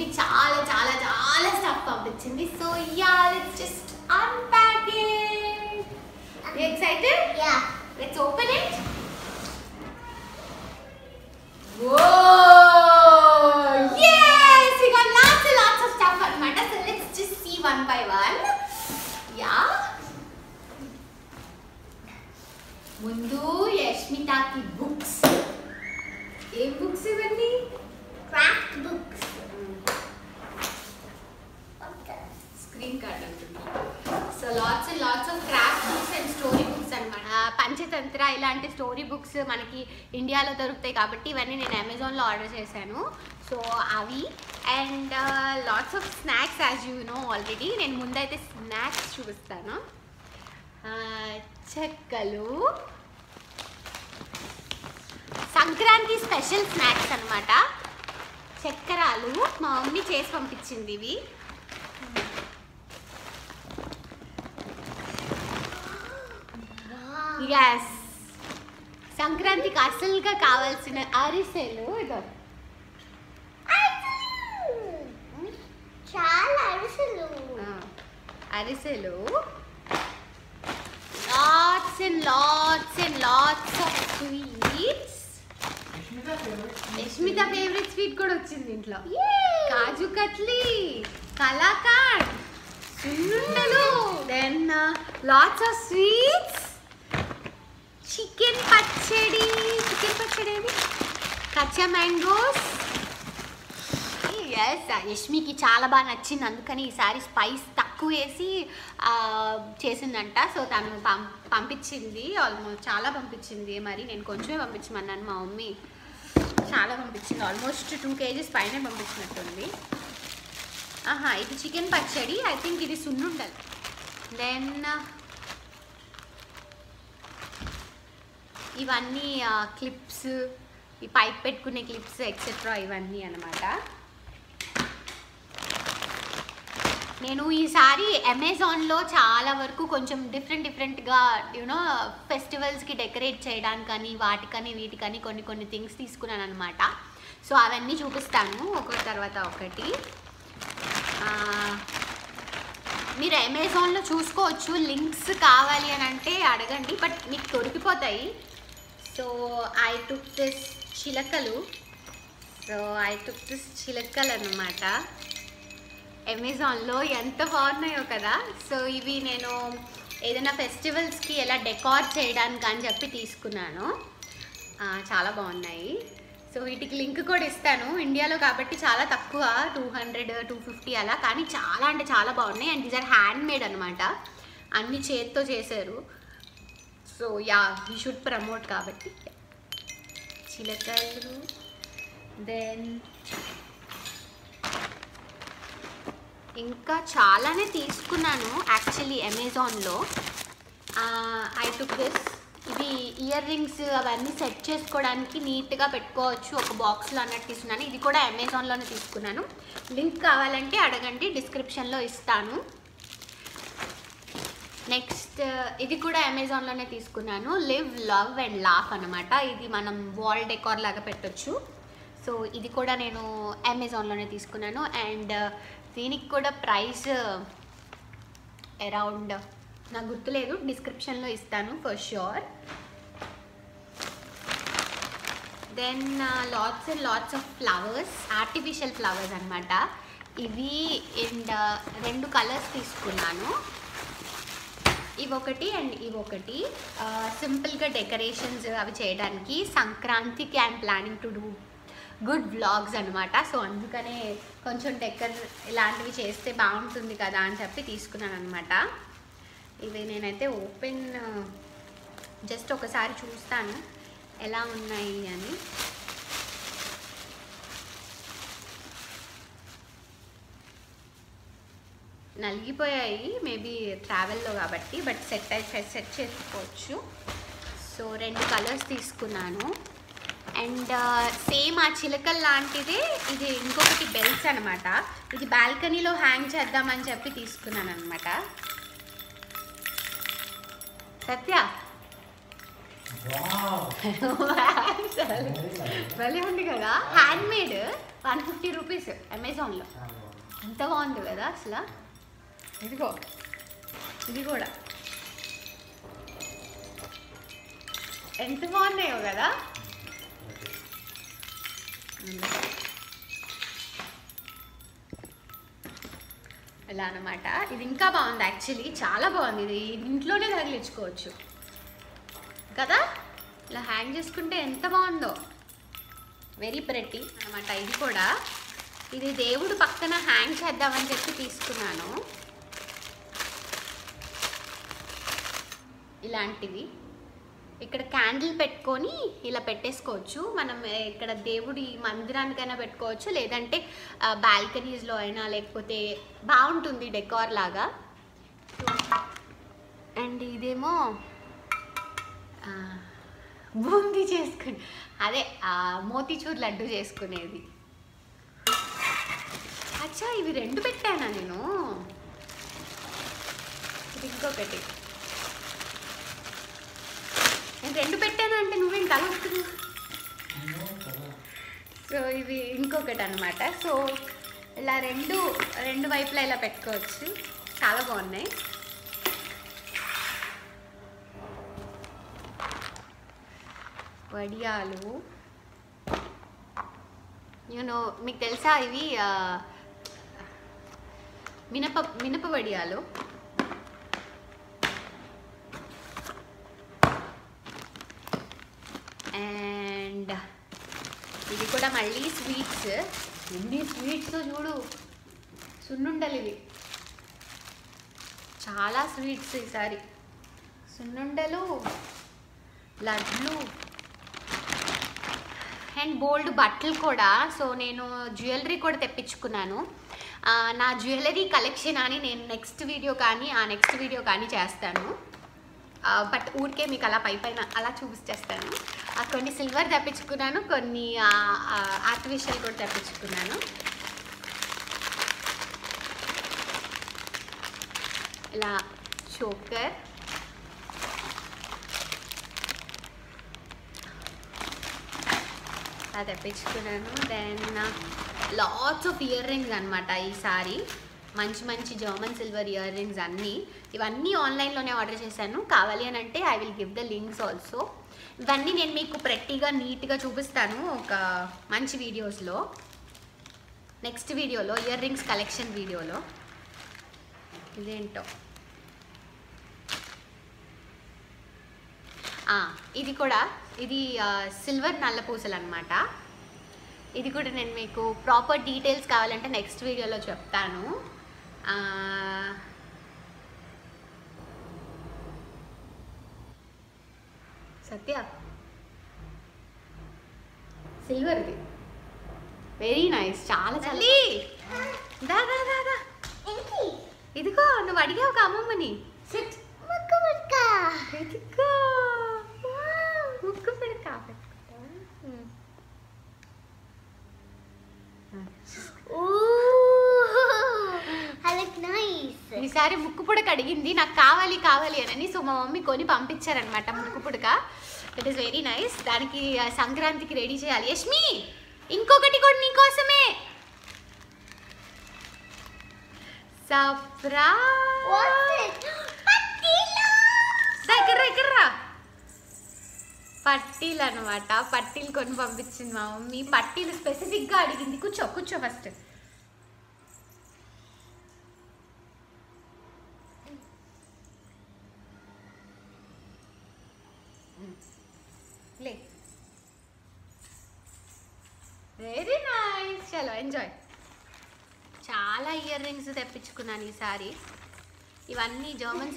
Mummy చాలా చాలా చాలా స్టఫ్ పంపించింది. So yeah, let's just unpack it. You excited? Yeah. Let's open it. Whoa! Yes! We got lots and lots of stuff anamata. So let's just see one by one. Yeah. Mundu Yashmitaki books. Em books ivanni? Craft books. Screen card antunna. So lots and lots of craft books and story books anamata. Panchatantra ఇలాంటి story books మనకి ఇండియాలో దొరుకుతాయి కాబట్టి ఇవన్నీ నేను అమెజాన్లో order చేశాను. So అవి and lots of snacks as you know already. నేను ముందైతే స్నాక్స్ చూపిస్తాను. చెక్కలు, సంక్రాంతి స్పెషల్ స్నాక్స్ అనమాట. చక్కెరాలు మా మమ్మీ చేసి పంపించింది ఇవి. Yes, సంక్రాంతికి అసలుగా కావాల్సిన అరిసెలు. ఇదో చాలా అరిసెలు. అరిసెలు, lots and lots and lots of sweets. Yashmitha favourite sweet కూడా వచ్చింది ఇంట్లో. కాజు కట్లీ, కలాకండ్, సున్నుండలు, then lots of sweets, chicken పచ్చడి ఏది, కచ్చా మ్యాంగోస్. ఎస్, యష్మికి చాలా బాగా నచ్చింది, అందుకని ఈసారి స్పైస్ తక్కువ వేసి చేసిందంట. సో తను పంపించింది, ఆల్మోస్ట్ చాలా పంపించింది. మరి నేను కొంచెమే పంపించమన్నాను, మా మమ్మీ చాలా పంపించింది. ఆల్మోస్ట్ 2 kgs పైన పంపించినట్టుంది. ఇది చికెన్ పచ్చడి, ఐ థింక్ ఇది సున్నుండలు. దెన్ ఇవన్నీ క్లిప్స్, ఈ పైప్ పెట్టుకునే క్లిప్స్ ఎక్సెట్రా ఇవన్నీ అనమాట. నేను ఈసారి అమెజాన్లో చాలా వరకు కొంచెం డిఫరెంట్గా యూనో ఫెస్టివల్స్కి డెకరేట్ చేయడానికని వాటికని వీటికని కొన్ని థింగ్స్ తీసుకున్నాను అనమాట. సో అవన్నీ చూపిస్తాను ఒకటి తర్వాత ఒకటి. మీరు అమెజాన్లో చూసుకోవచ్చు, లింక్స్ కావాలి అని అంటే అడగండి, బట్ మీకు దొరికిపోతాయి. సో ఐ టుక్ దిస్ చిలకలు. అన్నమాట అమెజాన్లో. ఎంత బాగున్నాయో కదా. సో ఇవి నేను ఏదైనా ఫెస్టివల్స్కి ఎలా డెకార్ చేయడానికి అని చెప్పి తీసుకున్నాను. చాలా బాగున్నాయి. సో వీటికి లింక్ కూడా ఇస్తాను. ఇండియాలో కాబట్టి చాలా తక్కువ, 200-250 అలా, కానీ చాలా అంటే చాలా బాగున్నాయి. And these are hand made అనమాట, అన్ని చేతితో చేశారు. So yeah, we should promote కాబట్టి. చిలకలు, దెన్ ఇంకా చాలానే తీసుకున్నాను యాక్చువల్లీ అమెజాన్లో. I took this. ఇవి ఇయర్ రింగ్స్ అవన్నీ సెట్ చేసుకోవడానికి నీట్గా పెట్టుకోవచ్చు ఒక బాక్స్లో అన్నట్టు తీసుకున్నాను. ఇది కూడా అమెజాన్లోనే తీసుకున్నాను. లింక్ కావాలంటే అడగండి, డిస్క్రిప్షన్లో ఇస్తాను. నెక్స్ట్ ఇది కూడా అమెజాన్లోనే తీసుకున్నాను. లివ్ లవ్ అండ్ లాఫ్ అనమాట. ఇది మనం వాల్ డెకార్ లాగా పెట్టొచ్చు. సో ఇది కూడా నేను అమెజాన్లోనే తీసుకున్నాను. అండ్ దీనికి కూడా ప్రైస్ అరౌండ్ నాకు గుర్తులేదు, డిస్క్రిప్షన్లో ఇస్తాను for sure. Then lots and lots of flowers, artificial flowers అనమాట. ఇవి అండ్ 2 కలర్స్ తీసుకున్నాను. ఇవొకటి అండ్ ఇవొకటి. సింపుల్గా డెకరేషన్స్ అవి చేయడానికి. సంక్రాంతికి I'm planning to do good vlogs అనమాట. సో అందుకనే కొంచెం ఇలాంటివి చేస్తే బాగుంటుంది కదా అని చెప్పి తీసుకున్నాను అనమాట. ఇవి నేనైతే ఓపెన్ జస్ట్ ఒకసారి చూస్తాను ఎలా ఉన్నాయి అని. నలిగిపోయాయి మేబీ ట్రావెల్లో కాబట్టి, బట్ సెట్ చేసుకోవచ్చు. సో 2 కలర్స్ తీసుకున్నాను. అండ్ సేమ్ ఆ చిలకల్ లాంటిదే ఇది ఇంకొకటి బెల్స్ అనమాట. ఇది బాల్కనీలో హ్యాంగ్ చేద్దామని చెప్పి తీసుకున్నాను అనమాట. సత్య భలే ఉంది కదా, హ్యాండ్ మేడ్, 150 రూపీస్ అమెజాన్లో. ఎంత బాగుంది కదా అసలు. ఇదిగో ఇది కూడా ఎంత బాగున్నాయో కదా. ఇలా అనమాట. ఇది ఇంకా బాగుంది యాక్చువల్లీ, చాలా బాగుంది. ఇది ఇంట్లోనే తగిలించుకోవచ్చు కదా, ఇలా హ్యాంగ్ చేసుకుంటే ఎంత బాగుందో. వెరీ ప్రెటీ అనమాట. ఇది కూడా, ఇది దేవుడు పక్కన హ్యాంగ్ చేద్దామని చెప్పి తీసుకున్నాను. ఇలాంటివి ఇక్కడ క్యాండిల్ పెట్టుకొని ఇలా పెట్టేసుకోవచ్చు. మనం ఇక్కడ దేవుడి మందిరానికైనా పెట్టుకోవచ్చు, లేదంటే బాల్కనీస్లో అయినా, లేకపోతే బాగుంటుంది డెకార్ లాగా. అండ్ ఇదేమో బూందీ చేసుకుని, అదే మోతీచూర్ లడ్డు చేసుకునేది. అచ్చా, ఇవి 2 పెట్టానా నేను. ఇది ఇంకొకటి, నేను 2 పెట్టాను అంటే నువ్వేం కలుస్తున్నావు. సో ఇవి ఇంకొకటి అనమాట. సో ఇలా రెండు వైపులా ఇలా పెట్టుకోవచ్చు, చాలా బాగున్నాయి. వడియాలు, మీకు తెలుసా ఇవి మినప వడియాలు. అండ్ ఇది కూడా మళ్ళీ స్వీట్స్. ఎన్ని స్వీట్స్ చూడు, సున్నుండలు ఇవి, చాలా స్వీట్స్ ఈసారి. సున్నుండలు, లడ్లు, అండ్ బోల్డ్ బట్టలు కూడా. సో నేను జ్యువెలరీ కూడా తెప్పించుకున్నాను. నా జ్యువెలరీ కలెక్షన్ అని నేను నెక్స్ట్ వీడియో కానీ చేస్తాను. బట్ ఊరికే మీకు అలా పైన అలా చూపించేస్తాను. కొన్ని సిల్వర్ తెప్పించుకున్నాను, కొన్ని ఆర్టిఫిషియల్ కూడా తెప్పించుకున్నాను. ఇలా చోకర్, అలా తెప్పించుకున్నాను. Then lots of earrings అనమాట ఈసారి. మంచి జర్మన్ సిల్వర్ ఇయర్ రింగ్స్ అన్నీ. ఇవన్నీ ఆన్లైన్లోనే ఆర్డర్ చేశాను. కావాలి అని అంటే I will give the links also. ఇవన్నీ నేను మీకు ప్రెట్టీగా నీట్గా చూపిస్తాను ఒక మంచి వీడియోస్లో, నెక్స్ట్ వీడియోలో, ఇయర్ రింగ్స్ కలెక్షన్ వీడియోలో. ఇదేంటో, ఇది కూడా, ఇది సిల్వర్ నల్ల పూసలు అనమాట. ఇది కూడా నేను మీకు ప్రాపర్ డీటెయిల్స్ కావాలంటే నెక్స్ట్ వీడియోలో చెప్తాను. సత్య, సిల్వర్ది, వెరీ నైస్, చాలా చల్లి. దా ఇదిగో, నువ్వు అడిగావు ఒక అమ్మమ్మని. సిట్, ముక్కు పిడక ఈసారి ముక్కు పుడక అడిగింది, నాకు కావాలి అని. సో మా మమ్మీ కొని పంపించారనమాట ముక్కు పుడక. It is very nice. దానికి సంక్రాంతికి రెడీ చేయాలి. యష్మి, ఇంకొకటి కూడా నీకోసమే. ఎక్కడ్రా పట్టీలు అనమాట. పట్టీలు కొని పంపించింది మా మమ్మీ. పట్టీలు స్పెసిఫిక్గా అడిగింది. కూర్చో ఫస్ట్. లే, వెరీ నైస్, చలో ఎంజాయ్. చాలా ఇయర్ రింగ్స్ తెప్పించుకున్నాను ఈసారి. ఇవన్నీ జర్మన్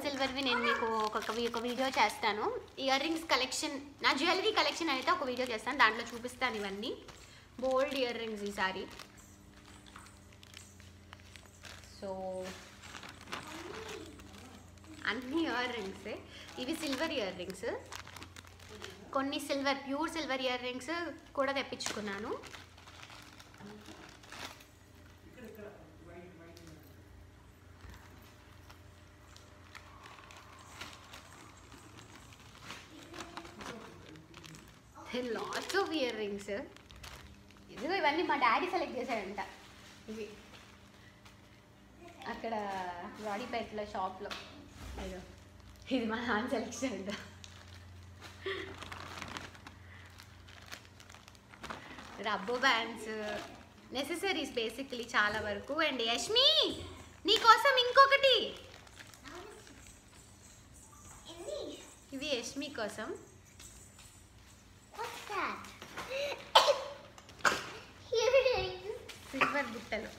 సిల్వర్వి నేను మీకు ఒక వీడియో చేస్తాను. ఇయర్ రింగ్స్ కలెక్షన్, నా జ్యువెలరీ కలెక్షన్ అయితే ఒక వీడియో చేస్తాను, దాంట్లో చూపిస్తాను. ఇవన్నీ బోల్డ్ ఇయర్ రింగ్స్ ఈసారి. సో అన్ని ఇయర్ రింగ్స్. ఇవి సిల్వర్ ఇయర్ రింగ్స్, కొన్ని ప్యూర్ సిల్వర్ ఇయర్ రింగ్స్ కూడా తెప్పించుకున్నాను. Lots of earrings. ఇదిగో ఇవన్నీ మా డాడీ సెలెక్ట్ చేశాడంట. ఇవి అక్కడ వాడిపేటలో షాప్లో. అయ్యో ఇది మా నాన్న సెలెక్ట్ చేయంట. రబ్బర్ బ్యాండ్స్, నెసెసరీస్ బేసిక్లీ చాలా వరకు. అండ్ యష్మి నీకోసం ఇంకొకటి, ఇవి యష్మి కోసం సిల్వర్ బుట్టలు.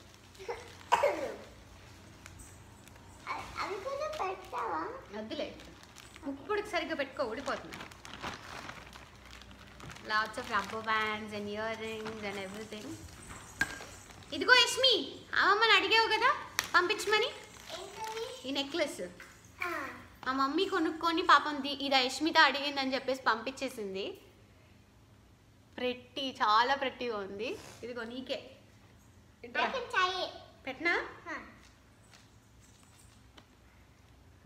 వద్దులే, ముక్కుడికి సరిగ్గా పెట్టుకో, ఊడిపోతుంది. Lots of rubber bands and ear rings and everything. ఇదిగో యష్మి, అమ్మమ్మని అడిగావు కదా పంపించమని, ఈ నెక్లెస్ మా మమ్మీ కొనుక్కొని పాపం ఇది యష్మిత అడిగిందని చెప్పేసి పంపించేసింది. ప్రెట్టి, చాలా ప్రెట్టిగా ఉంది. ఇదిగో నీకే పెట్టనా?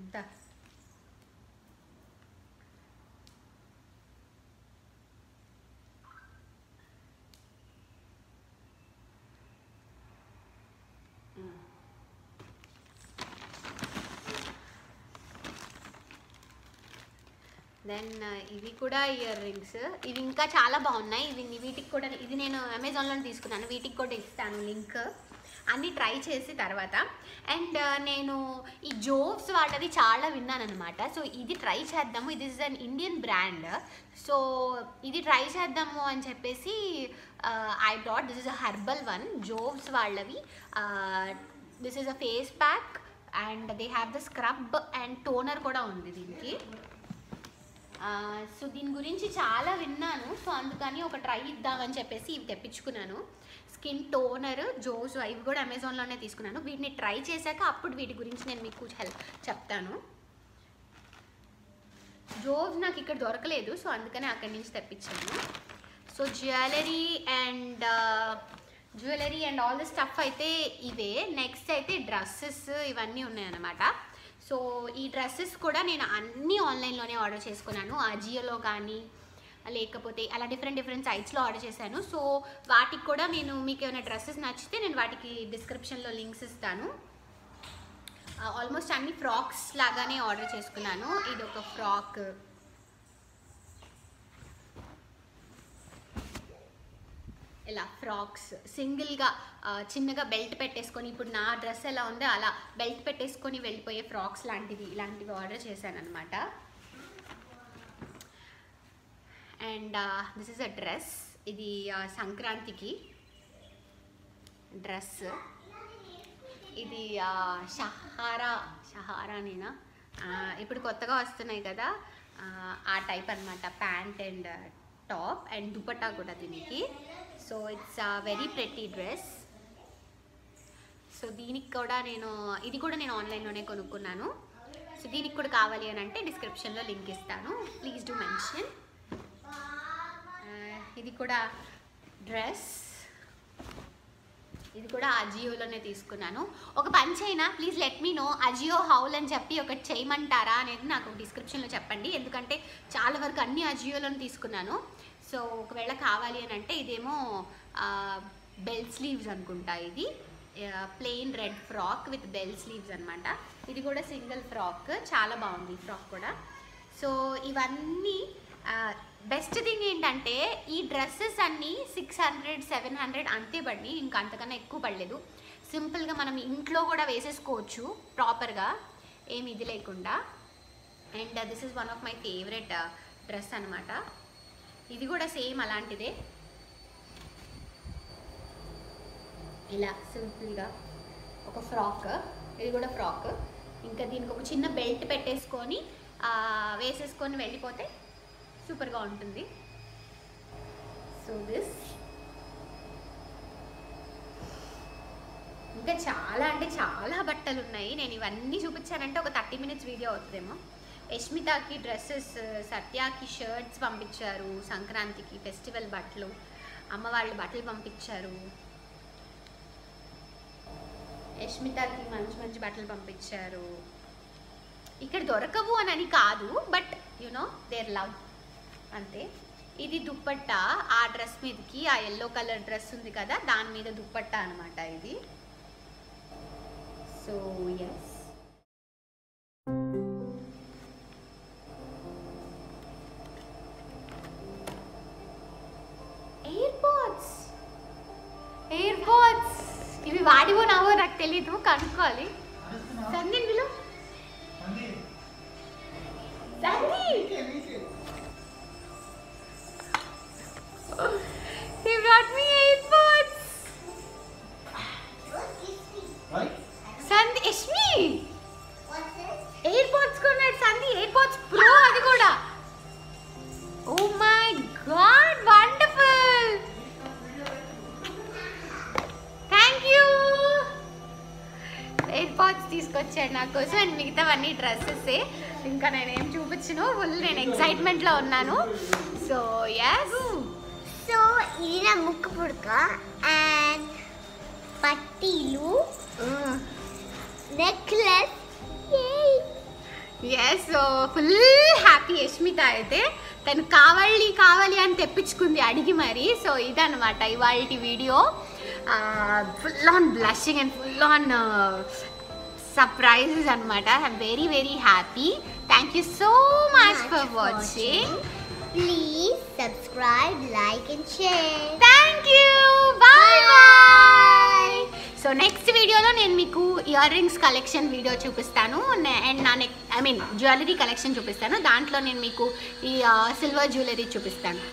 అంతా దెన్ ఇవి కూడా ఇయర్ రింగ్స్. ఇవి ఇంకా చాలా బాగున్నాయి. వీటికి కూడా ఇది నేను అమెజాన్లో తీసుకున్నాను. వీటికి కూడా ఇస్తాను లింక్, అన్నీ ట్రై చేసి తర్వాత. అండ్ నేను ఈ జోవ్స్ వాళ్ళది చాలా విన్నాను అనమాట. సో ఇది ట్రై చేద్దాము, ఇది is an Indian brand. So ఇది ట్రై చేద్దాము అని చెప్పేసి I brought. This is a herbal one, Jovees వాళ్ళవి. This is a face pack and they have the scrub and toner కూడా ఉంది దీనికి. సో దీని గురించి చాలా విన్నాను. సో అందుకని ఒక ట్రై ఇద్దామని చెప్పేసి ఇవి తెప్పించుకున్నాను. స్కిన్ టోనర్, జోవ్స్, ఇవి కూడా అమెజాన్లోనే తీసుకున్నాను. వీటిని ట్రై చేశాక అప్పుడు వీటి గురించి నేను మీకు చెప్తాను. జోవ్స్ నాకు ఇక్కడ దొరకలేదు, సో అందుకని అక్కడి నుంచి తెప్పించాను. So jewellery and all the stuff అయితే ఇవే. నెక్స్ట్ అయితే డ్రెస్సెస్ ఇవన్నీ ఉన్నాయన్నమాట. సో ఈ డ్రెస్సెస్ కూడా నేను అన్నీ ఆన్లైన్లోనే ఆర్డర్ చేసుకున్నాను. అజియోలో కానీ లేకపోతే అలా డిఫరెంట్ సైట్స్లో ఆర్డర్ చేశాను. సో వాటికి కూడా నేను మీకు ఏమైనా డ్రెస్సెస్ నచ్చితే నేను వాటికి డిస్క్రిప్షన్లో లింక్స్ ఇస్తాను. ఆల్మోస్ట్ అన్ని ఫ్రాక్స్ లాగానే ఆర్డర్ చేసుకున్నాను. ఇది ఒక ఫ్రాక్, ఇలా ఫ్రాక్స్ సింగిల్గా చిన్నగా బెల్ట్ పెట్టేసుకొని, ఇప్పుడు నా డ్రెస్ ఎలా ఉందో అలా బెల్ట్ పెట్టేసుకొని వెళ్ళిపోయే ఫ్రాక్స్ ఇలాంటివి ఆర్డర్ చేశాను అనమాట. And this is a dress. ఇది సంక్రాంతికి డ్రెస్. ఇది షహారానేనా, ఇప్పుడు కొత్తగా వస్తున్నాయి కదా ఆ టైప్ అనమాట. Pant and top and dupatta కూడా దీనికి. So it's very pretty dress. So దీనికి కూడా ఇది కూడా నేను ఆన్లైన్లోనే కొనుక్కున్నాను. సో దీనికి కూడా కావాలి అని అంటే డిస్క్రిప్షన్లో లింక్ ఇస్తాను, ప్లీజ్ డూ మెన్షన్. ఇది కూడా డ్రెస్, ఇది కూడా అజియోలోనే తీసుకున్నాను. ఒక పని చేయనా, please let me know Ajio haul అని చెప్పి ఒకటి చేయమంటారా అనేది నాకు డిస్క్రిప్షన్లో చెప్పండి. ఎందుకంటే చాలా వరకు అన్ని అజియోలోనే తీసుకున్నాను. సో ఒకవేళ కావాలి అని అంటే ఇదేమో బెల్ స్లీవ్స్ అనుకుంటా. ఇది plain red frock with bell sleeves అనమాట. ఇది కూడా సింగిల్ ఫ్రాక్, చాలా బాగుంది ఈ ఫ్రాక్ కూడా. సో ఇవన్నీ బెస్ట్ థింగ్ ఏంటంటే ఈ డ్రెస్సెస్ అన్నీ 600-700 అంతే పడినాయి, ఇంకా అంతకన్నా ఎక్కువ పడలేదు. సింపుల్గా మనం ఇంట్లో కూడా వేసేసుకోవచ్చు ప్రాపర్గా, ఏమి ఇది లేకుండా. And this is one of my favourite dress అనమాట. ఇది కూడా సేమ్ అలాంటిదే, ఇలా సింపుల్గా ఒక ఫ్రాక్. ఇది కూడా ఫ్రాక్. ఇంకా దీనికి ఒక చిన్న బెల్ట్ పెట్టేసుకొని వేసేసుకొని వెళ్ళిపోతే సూపర్గా ఉంటుంది. సో దిస్ ఇంకా చాలా అంటే చాలా బట్టలు ఉన్నాయి. నేను ఇవన్నీ చూపించానంటే ఒక 30 minutes వీడియో అవుతుందేమో. యష్మితకి డ్రెస్సెస్, సత్యాకి షర్ట్స్ పంపించారు, సంక్రాంతికి ఫెస్టివల్ బట్టలు, అమ్మ వాళ్ళు బట్టలు పంపించారు. యష్మితకి మంచి మంచి బట్టలు పంపించారు. ఇక్కడ దొరకవు అని కాదు, బట్ యునో దేర్ లవ్ అంతే. ఇది దుప్పట్టా ఆ డ్రెస్ మీదకి, ఆ ఎల్లో కలర్ డ్రెస్ ఉంది కదా దాని మీద దుప్పట్టా అనమాట ఇది. సో ఎస్, ఎయిర్ పోడ్స్ ఇవి వాడివో నావో నాకు తెలీదు, కనుక్కోవాలి. సందీప్ విలు, he brought me AirPods. Sandeep Yashmi AirPods కొన్నాడు సందీప్, AirPods Pro అది కూడా. Oh my god, wonderful. Thank you. AirPods తీసుకొచ్చాడు నా కోసం. అండ్ మిగతావన్నీ డ్రెస్సెస్. ఇంకా నేనేం చూపించను, ఫుల్ నేను ఎక్సైట్మెంట్లో ఉన్నాను. సో ఎస్, సో ఇది నా ముక్కు పుడక అండ్ పట్టీలు, necklace. Yes, so full happy Yashmitha అయితే. తను కావాలి అని తెప్పించుకుంది అడిగి మరి. సో ఇదన్నమాట ఇవాళ video. Full on blushing and full on surprises అనమాట. I'm very very happy. Thank you so much for watching. Please subscribe, like and share. Thank you. Bye bye. So next వీడియోలో నేను మీకు ఇయర్ రింగ్స్ కలెక్షన్ వీడియో చూపిస్తాను. And నా jewellery collection చూపిస్తాను. దాంట్లో నేను మీకు ఈ సిల్వర్ జ్యువెలరీ చూపిస్తాను.